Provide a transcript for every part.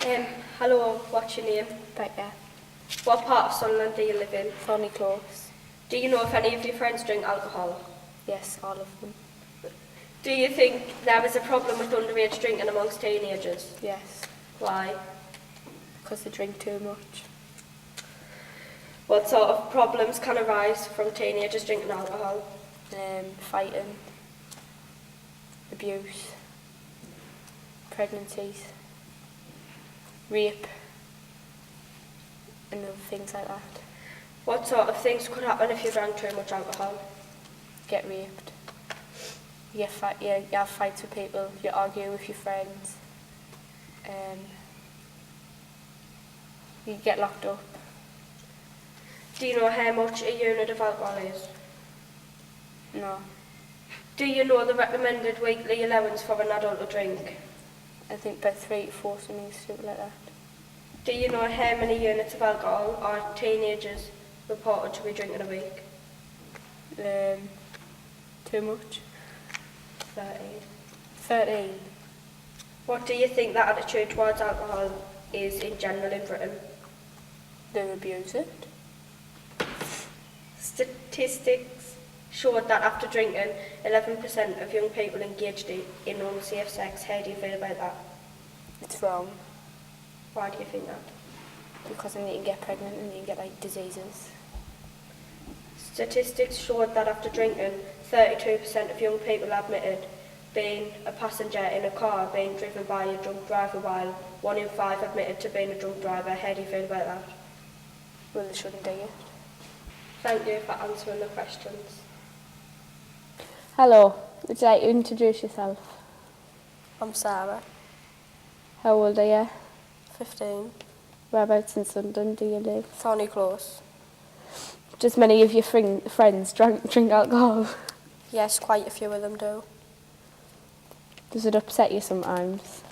Hello, what's your name? Becca. What part of Sunderland do you live in? Thorny Close. Do you know if any of your friends drink alcohol? Yes, all of them. Do you think there is a problem with underage drinking amongst teenagers? Yes, Why? because they drink too much. What sort of problems can arise from teenagers drinking alcohol? Fighting, abuse, pregnancies, rape, and other things like that. What sort of things could happen if you drank too much alcohol? Get raped. You have fights with people, you argue with your friends, you get locked up. Do you know how much a unit of alcohol is? No, Do you know the recommended weekly allowance for an adult to drink? I think about 3 to 4, something stupid like that. Do you know how many units of alcohol are teenagers reported to be drinking a week? Too much. 13. 13. What do you think the attitude towards alcohol is in general in Britain? They abuse it. Statistics showed that after drinking, 11% of young people engaged in unsafe sex. How do you feel about that? It's wrong, Why do you think that? because then you can get pregnant and you can get like diseases. Statistics showed that after drinking, 32% of young people admitted being a passenger in a car being driven by a drunk driver, while 1 in 5 admitted to being a drunk driver. How do you feel about that? Well, they shouldn't do it. Thank you for answering the questions. Hello, would you like to introduce yourself? I'm Sarah, How old are you? 15, Whereabouts in Sunderland do you live? Thorny Close. Does many of your friends drink alcohol? Yes, quite a few of them do. Does it upset you sometimes?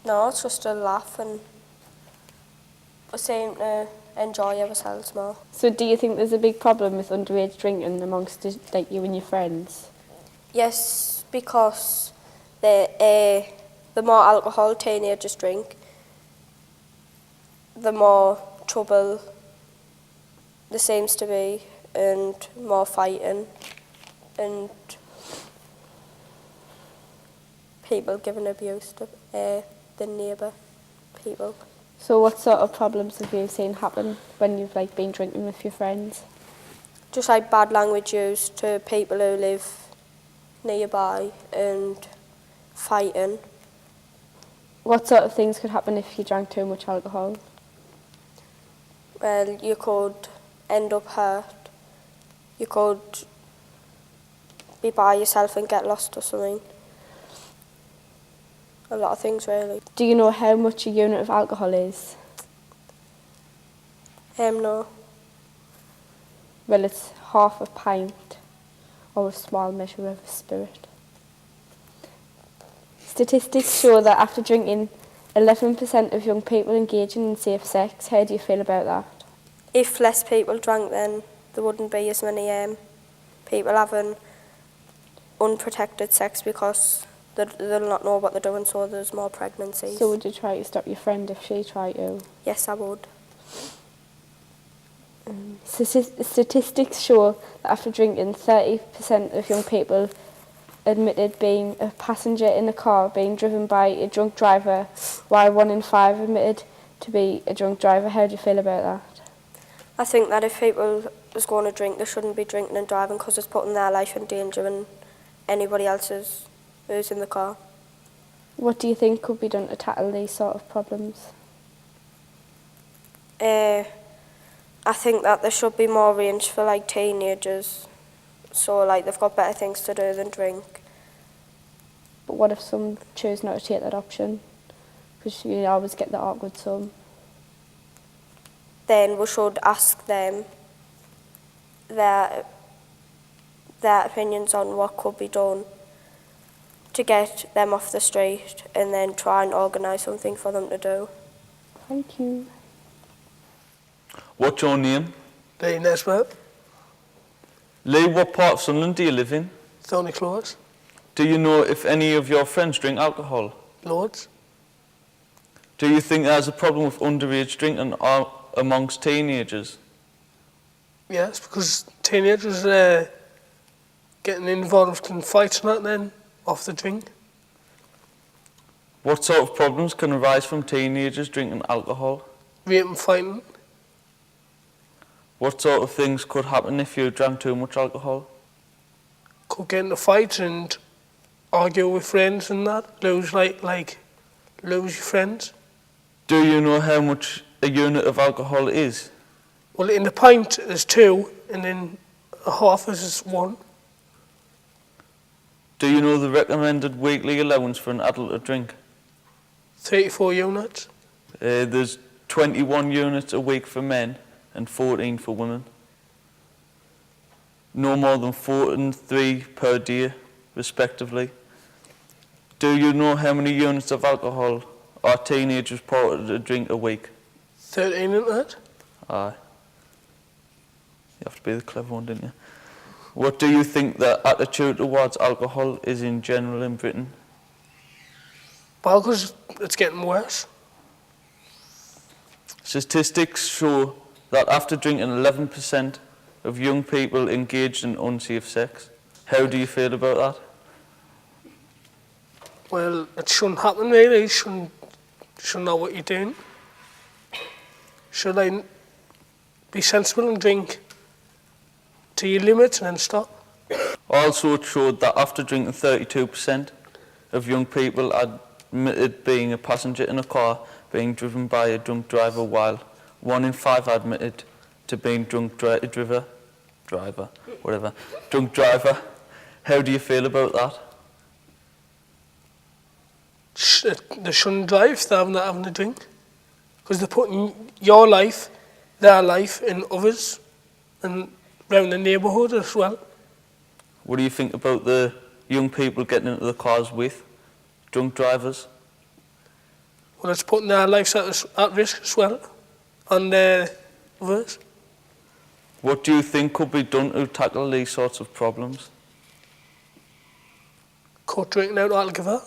No, it's just a laugh and we seem to enjoy ourselves more. So do you think there's a big problem with underage drinking amongst like you and your friends? Yes, because the more alcohol teenagers drink, the more trouble there seems to be and more fighting and people giving abuse to the neighbour people. So what sort of problems have you seen happen when you've like been drinking with your friends? Just like bad language used to people who live nearby and fighting. What sort of things could happen if you drank too much alcohol? Well, you could end up hurt. You could be by yourself and get lost or something. A lot of things really. Do you know how much a unit of alcohol is? No. Well, it's half a pint or a small measure of spirit. Statistics show that after drinking, 11% of young people engaging in safe sex. How do you feel about that? If less people drank, then there wouldn't be as many people having unprotected sex because they'll not know what they're doing, so there's more pregnancies. So would you try to stop your friend if she tried to? Yes, I would. Statistics show that after drinking, 30% of young people admitted being a passenger in a car being driven by a drunk driver, while 1 in 5 admitted to be a drunk driver. How do you feel about that? I think that if people was going to drink, they shouldn't be drinking and driving because it's putting their life in danger and anybody else's who's in the car. What do you think could be done to tackle these sort of problems? I think that there should be more range for like teenagers, so like they've got better things to do than drink. But what if some choose not to take that option? Because you always get the awkward some. Then we should ask them their opinions on what could be done to get them off the street and then try and organise something for them to do. Thank you. What's your name? Lee Nesbitt, Lee, what part of Sunderland do you live in? Thorny Close, Do you know if any of your friends drink alcohol? loads. Do you think there's a problem with underage drinking amongst teenagers? Yes, because teenagers getting involved in fights and that then, off the drink. What sort of problems can arise from teenagers drinking alcohol? Rape and fighting. What sort of things could happen if you drank too much alcohol? Could get into fights and argue with friends and that. Lose your friends. Do you know how much a unit of alcohol is? Well, in the pint there's 2, and in a half is 1. Do you know the recommended weekly allowance for an adult to drink? 34 units. There's 21 units a week for men and 14 for women. No more than 4 and 3 per day, respectively. Do you know how many units of alcohol are teenagers reported to drink a week? 13 in that. Aye. You have to be the clever one, didn't you? What do you think the attitude towards alcohol is in general in Britain? Well, because it's getting worse. Statistics show that after drinking 11% of young people engaged in unsafe sex. How do you feel about that? Well, it shouldn't happen really. You shouldn't know what you're doing. Should I be sensible and drink to your limits and then stop? Also, it showed that after drinking 32% of young people admitted being a passenger in a car being driven by a drunk driver, while 1 in 5 admitted to being drunk driver. How do you feel about that? They shouldn't drive if they're having a drink. Because they're putting your life, their life, and others, and around the neighbourhood as well. What do you think about the young people getting into the cars with drunk drivers? Well, it's putting their lives at risk as well, and others. What do you think could be done to tackle these sorts of problems? Cut drinking out altogether.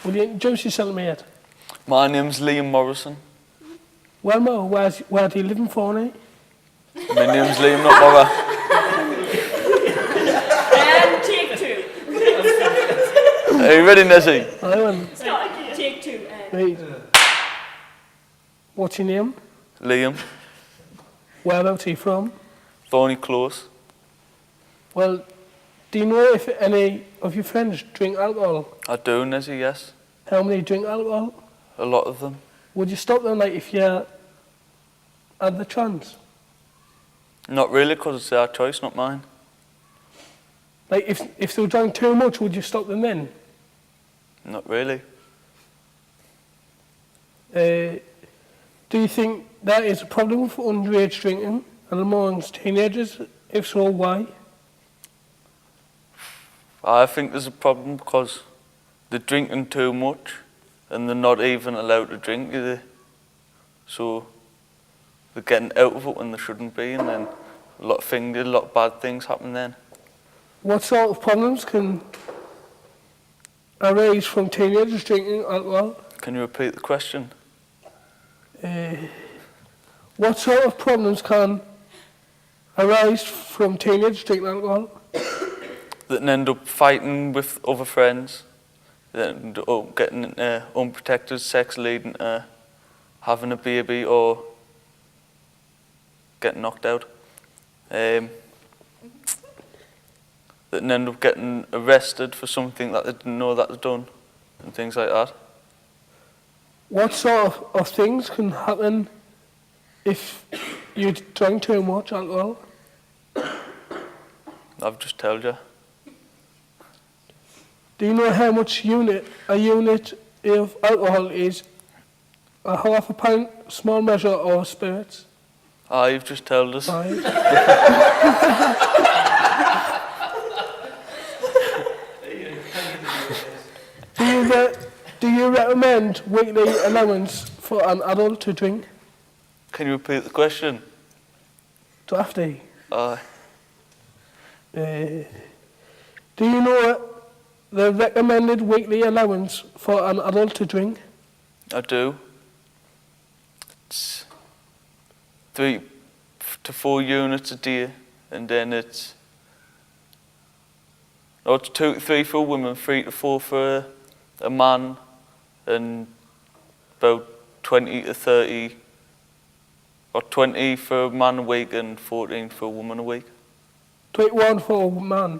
Will you introduce yourself, mate? My name's Liam Morrison. Well, Mo, where do you live in Forney? My name's Liam, not Morra. And take 2. Are you ready, Nessie? Take 2. Right. What's your name? Liam, Whereabouts are you from? Thorny Close. Well, do you know if any of your friends drink alcohol? I do, Nessie, yes. How many drink alcohol? A lot of them. Would you stop them, like, if you had the chance? Not really, because it's their choice, not mine. Like, if they drank too much, would you stop them then? Not really. Do you think that is a problem with underage drinking and amongst teenagers? If so, why? I think there's a problem because they're drinking too much and they're not even allowed to drink either. So they're getting out of it when they shouldn't be, and then a lot of bad things happen then. What sort of problems can arise from teenagers drinking alcohol? Can you repeat the question? What sort of problems can arise from teenagers drinking alcohol? That end up fighting with other friends, that end up getting unprotected sex leading to having a baby or getting knocked out. That end up getting arrested for something that they didn't know that they'd done and things like that. What sort of things can happen if you drink too much alcohol? I've just told you. Do you know how much a unit of alcohol is? A half a pint, small measure, or spirits? You've just told us. Right. Do you recommend weekly allowance for an adult to drink? Can you repeat the question? Drafty. Aye. Do you know the recommended weekly allowance for an adult to drink? I do. It's 3 to 4 units a day, and then it's 2 to 3 for women, 3 to 4 for a man, and about 20 to 30, or 20 for a man a week and 14 for a woman a week. 21 for a man,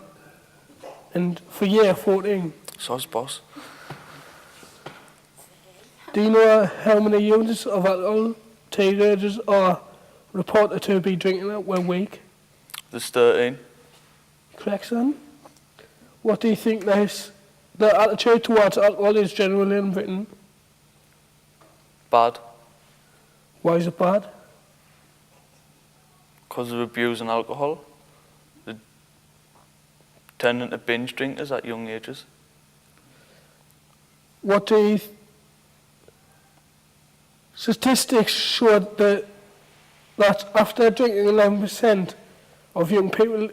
and for year 14. Soz boss. Do you know how many units of alcohol teenagers are reported to be drinking at one week? There's 13. Correct, son? What do you think the attitude towards alcohol is generally in Britain? Bad, Why is it bad? because of abusing alcohol. They're tending to binge drinkers at young ages. What do you statistics show that after drinking 11% of young people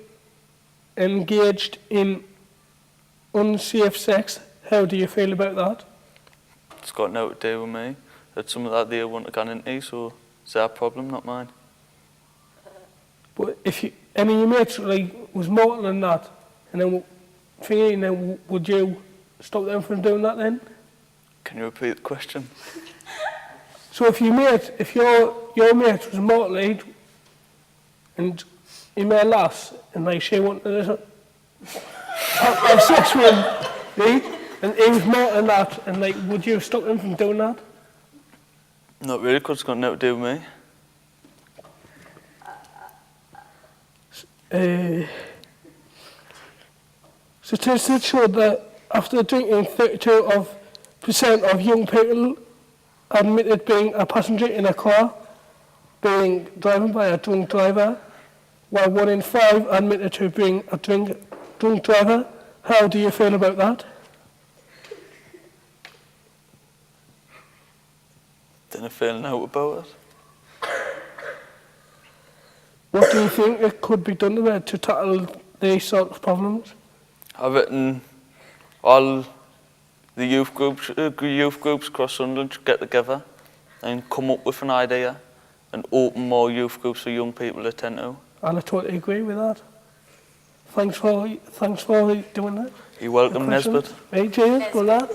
engaged in unsafe sex. How do you feel about that? It's got nothing to do with me. It's something that they want to get into, so it's their problem, not mine. But if any of your mates was mortal than that, and then would you stop them from doing that then? Can you repeat the question? So if your mate was mortal and he met a lass and she wanted to have sex with him, right? And he was mortal than that, and would you stop him from doing that? Not really, because it's got nothing to do with me. Statistics show that after drinking, 32% of young people admitted being a passenger in a car, being driven by a drunk driver, while 1 in 5 admitted to being a drunk driver. How do you feel about that? Didn't feel out about it. What do you think it could be done to tackle these sort of problems? I've written all the youth groups across Sunderland should get together and come up with an idea and open more youth groups for young people to attend to. And I totally agree with that. Thanks for doing that. You're welcome, Nesbitt. Right, cheers, good lad.